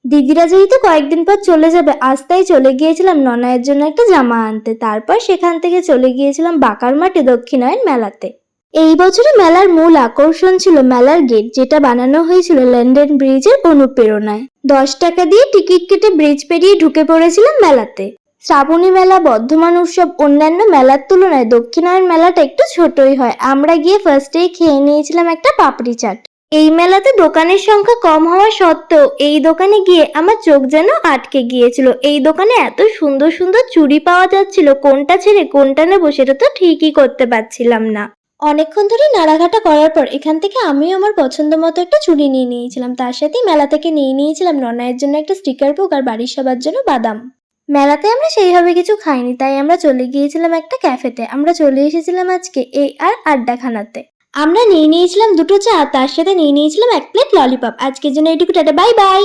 দিদিরা যেহেতু কয়েকদিন পর চলে যাবে, আজ তাই চলে গিয়েছিলাম ননায়ের জন্য একটা জামা আনতে। তারপর সেখান থেকে চলে গিয়েছিলাম বাঁকার মাঠে দক্ষিণায়ন মেলাতে। এই বছরে মেলার মূল আকর্ষণ ছিল মেলার গেট, যেটা বানানো হয়েছিল লন্ডন ব্রিজের অনুপ্রেরণায়। 10 টাকা দিয়ে টিকিট কেটে ব্রিজ পেরিয়ে ঢুকে পড়েছিলাম মেলাতে। শ্রাবণী মেলা, বর্ধমান উৎসব, অন্যান্য মেলার তুলনায় দক্ষিণায়ন মেলাটা একটু ছোটই হয়। আমরা গিয়ে ফার্স্টেই খেয়ে নিয়েছিলাম একটা পাপড়ি চাট। এই মেলাতে দোকানের সংখ্যা কম হওয়া সত্ত্বেও এই দোকানে গিয়ে আমার চোখ যেন আটকে গিয়েছিল। এই দোকানে এত সুন্দর সুন্দর চুড়ি পাওয়া যাচ্ছিল, কোনটা ছেড়ে কোনটা নেবো সেটা তো ঠিকই করতে পারছিলাম না। অনেকক্ষণ ধরে নাড়াঘাটা করার পর এখান থেকে আমিও আমার পছন্দ মতো একটা চুড়ি নিয়ে নিয়েছিলাম। তার সাথেই মেলা থেকে নিয়ে নিয়েছিলাম ননায়ের জন্য একটা স্টিকার বুক আর বাড়ির সবার জন্য বাদাম। মেলাতে আমরা সেইভাবে কিছু খাইনি, তাই আমরা চলে গিয়েছিলাম একটা ক্যাফেতে। আমরা চলে এসেছিলাম আজকে এই আর আড্ডাখানাতে। আমরা নিয়ে নিয়েছিলাম দুটো চা, তার সাথে নিয়ে নিয়েছিলাম 1 প্লেট ললিপপ। আজকের জন্য এইটুকু, টাটা, বাই বাই।